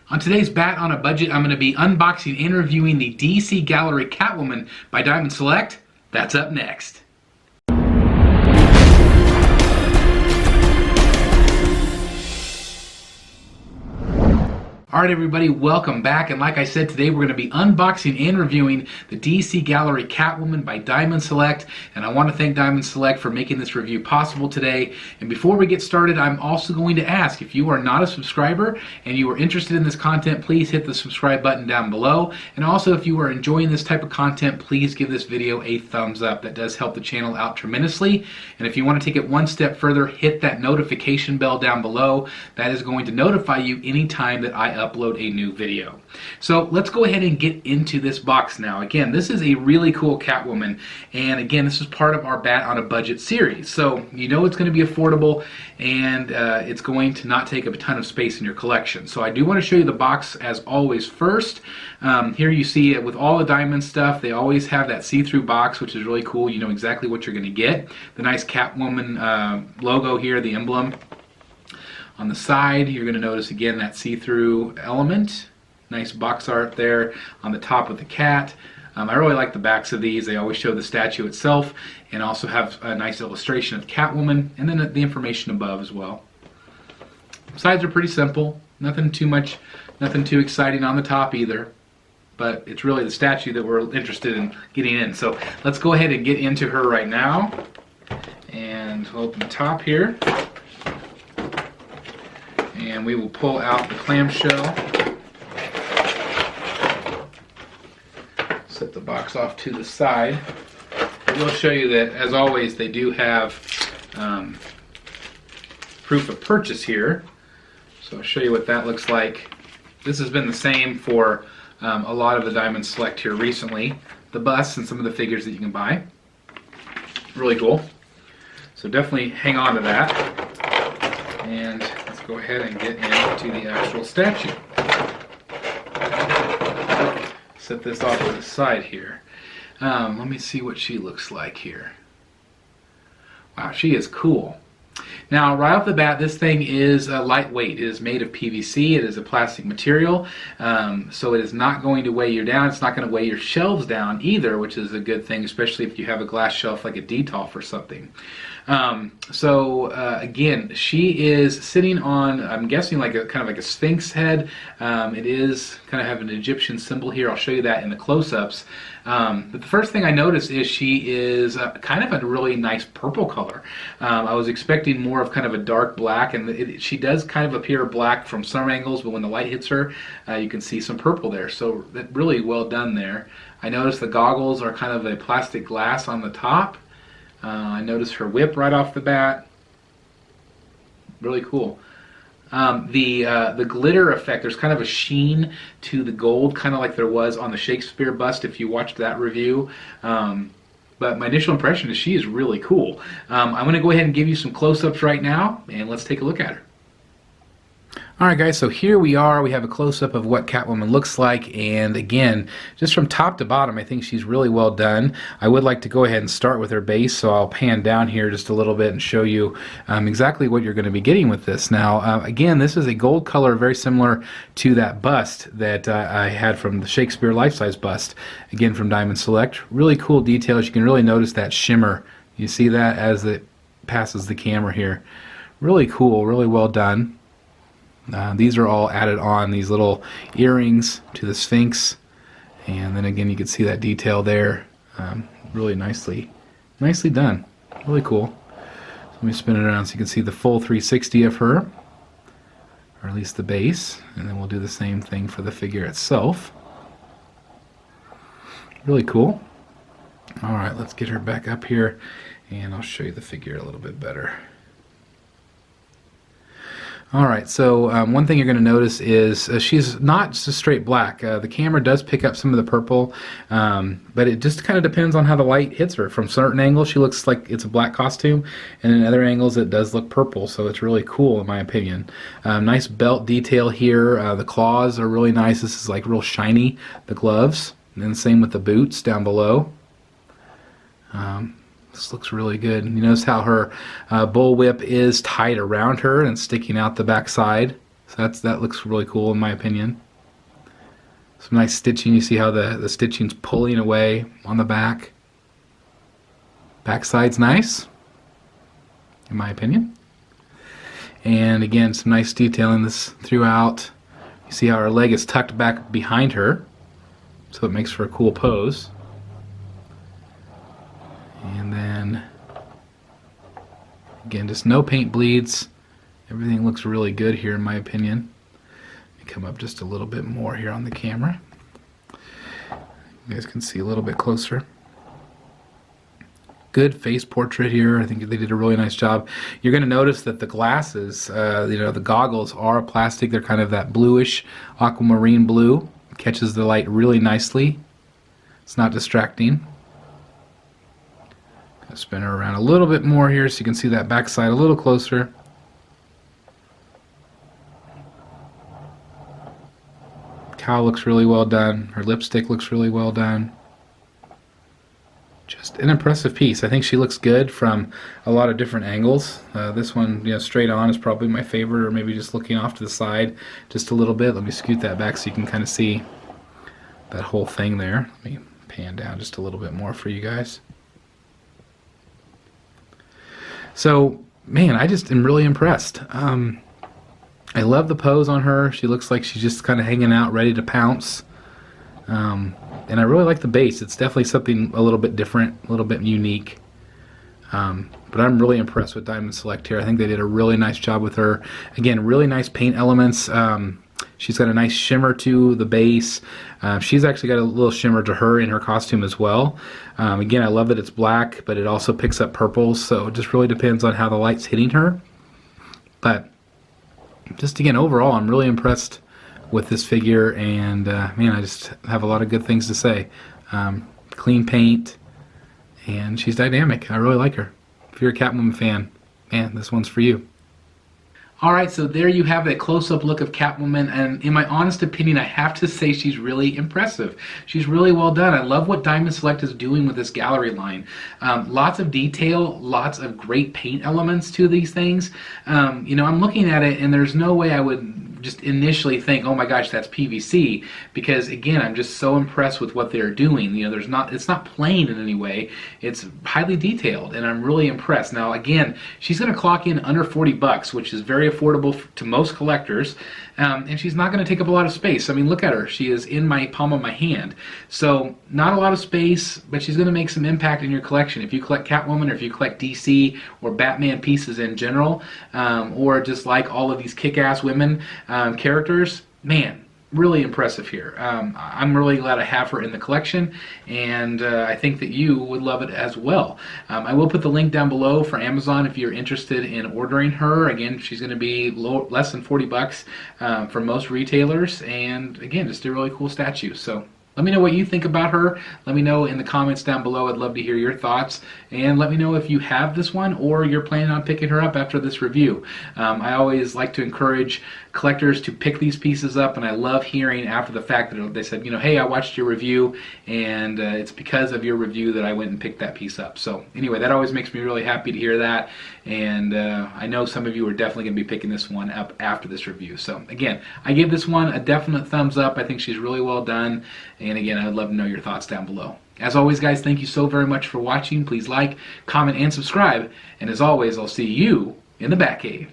On today's Bat on a Budget, I'm going to be unboxing and reviewing the DC Gallery Catwoman by Diamond Select. That's up next. Alright everybody, welcome back, and like I said, today we're going to be unboxing and reviewing the DC Gallery Catwoman by Diamond Select, and I want to thank Diamond Select for making this review possible today. And before we get started, I'm also going to ask, if you are not a subscriber and you are interested in this content, please hit the subscribe button down below. And also, if you are enjoying this type of content, please give this video a thumbs up. That does help the channel out tremendously. And if you want to take it one step further, hit that notification bell down below. That is going to notify you anytime that I upload a new video. So let's go ahead and get into this box now. Again, this is a really cool Catwoman, and again, this is part of our Bat on a Budget series. So you know it's going to be affordable, and it's going to not take up a ton of space in your collection. So I do want to show you the box as always first. Here you see it with all the diamond stuff. They always have that see-through box, which is really cool. You know exactly what you're going to get. The nice Catwoman logo here, the emblem. On the side, you're going to notice again that see-through element. Nice box art there on the top of the cat. I really like the backs of these. They always show the statue itself and also have a nice illustration of Catwoman, and then the information above as well. Sides are pretty simple. Nothing too much, nothing too exciting on the top either. But it's really the statue that we're interested in getting in. So let's go ahead and get into her right now. And we'll open the top here. And we will pull out the clamshell, set the box off to the side. We'll show you that, as always, they do have proof of purchase here. So I'll show you what that looks like. This has been the same for a lot of the Diamond Select here recently. The busts and some of the figures that you can buy. Really cool. So definitely hang on to that. And go ahead and get into the actual statue. Set this off to the side here. Let me see what she looks like here. Wow, she is cool. Now, right off the bat, this thing is lightweight. It is made of PVC. It is a plastic material, so it is not going to weigh you down. It's not going to weigh your shelves down either, which is a good thing, especially if you have a glass shelf like a Detolf or something. Again, she is sitting on, I'm guessing, like a kind of like a sphinx head. It is kind of have an Egyptian symbol here. I'll show you that in the close-ups. But the first thing I noticed is she is kind of a really nice purple color. I was expecting more of kind of a dark black, and she does kind of appear black from some angles, but when the light hits her, you can see some purple there. So that really well done there. I noticed the goggles are kind of a plastic glass on the top. I noticed her whip right off the bat. Really cool. The glitter effect, there's kind of a sheen to the gold, kind of like there was on the Shakespeare bust if you watched that review. But my initial impression is she is really cool. I'm going to go ahead and give you some close-ups right now, and let's take a look at her. Alright guys, so here we are. We have a close-up of what Catwoman looks like, and again, just from top to bottom, I think she's really well done. I would like to go ahead and start with her base, so I'll pan down here just a little bit and show you exactly what you're going to be getting with this. Now, again, this is a gold color very similar to that bust that I had from the Shakespeare life-size bust, again from Diamond Select. Really cool details. You can really notice that shimmer. You see that as it passes the camera here. Really cool, really well done. These are all added on, these little earrings to the Sphinx, and then again you can see that detail there. Really nicely done. Really cool. So let me spin it around so you can see the full 360 of her, or at least the base, and then we'll do the same thing for the figure itself. Really cool. Alright, let's get her back up here and I'll show you the figure a little bit better. Alright, so one thing you're going to notice is she's not just straight black. The camera does pick up some of the purple, but it just kind of depends on how the light hits her. From certain angles she looks like it's a black costume, and in other angles it does look purple, so it's really cool in my opinion. Nice belt detail here. The claws are really nice. This is like real shiny, the gloves, and then same with the boots down below. This looks really good. You notice how her bullwhip is tied around her and sticking out the back side. So that looks really cool in my opinion. Some nice stitching. You see how the stitching's pulling away on the back. Backside's nice, in my opinion. And again, some nice detail in this throughout. You see how her leg is tucked back behind her, so it makes for a cool pose. And then, again, just no paint bleeds. Everything looks really good here in my opinion. Let me come up just a little bit more here on the camera. You guys can see a little bit closer. Good face portrait here. I think they did a really nice job. You're going to notice that the glasses, the goggles are plastic. They're kind of that bluish aquamarine blue. Catches the light really nicely. It's not distracting. Gonna spin her around a little bit more here so you can see that backside a little closer. Cowl looks really well done. Her lipstick looks really well done. Just an impressive piece. I think she looks good from a lot of different angles. This one, straight on is probably my favorite, or maybe just looking off to the side just a little bit. Let me scoot that back so you can kind of see that whole thing there. Let me pan down just a little bit more for you guys. So, man, I just am really impressed. I love the pose on her. She looks like she's just kind of hanging out, ready to pounce. And I really like the base. It's definitely something a little bit different, a little bit unique. But I'm really impressed with Diamond Select here. I think they did a really nice job with her. Again, really nice paint elements. She's got a nice shimmer to the base. She's actually got a little shimmer to her in her costume as well. Again, I love that it's black, but it also picks up purples, so it just really depends on how the light's hitting her. But just again, overall, I'm really impressed with this figure, and man, I just have a lot of good things to say. Clean paint, and she's dynamic. I really like her. If you're a Catwoman fan, man, this one's for you. Alright, so there you have a close-up look of Catwoman, and in my honest opinion, I have to say she's really impressive. She's really well done. I love what Diamond Select is doing with this gallery line. Lots of detail, lots of great paint elements to these things. I'm looking at it, and there's no way I would just initially think, oh my gosh, that's PVC, because again, I'm just so impressed with what they're doing. It's not plain in any way. It's highly detailed, and I'm really impressed. Now, again, she's going to clock in under 40 bucks, which is very affordable to most collectors, and she's not going to take up a lot of space. I mean, look at her. She is in my palm of my hand. So, not a lot of space, but she's going to make some impact in your collection. If you collect Catwoman, or if you collect DC or Batman pieces in general, or just like all of these kick-ass women characters, man, really impressive here. I'm really glad I have her in the collection, and I think that you would love it as well. I will put the link down below for Amazon if you're interested in ordering her. Again, she's going to be less than 40 bucks for most retailers, and again, just a really cool statue. So let me know what you think about her. Let me know in the comments down below. I'd love to hear your thoughts. And let me know if you have this one or you're planning on picking her up after this review. I always like to encourage collectors to pick these pieces up, and I love hearing after the fact that they said, hey, I watched your review, and it's because of your review that I went and picked that piece up. So anyway, that always makes me really happy to hear that. And I know some of you are definitely going to be picking this one up after this review. So again, I give this one a definite thumbs up. I think she's really well done. And again, I'd love to know your thoughts down below. As always, guys, thank you so very much for watching. Please like, comment, and subscribe. And as always, I'll see you in the Batcave.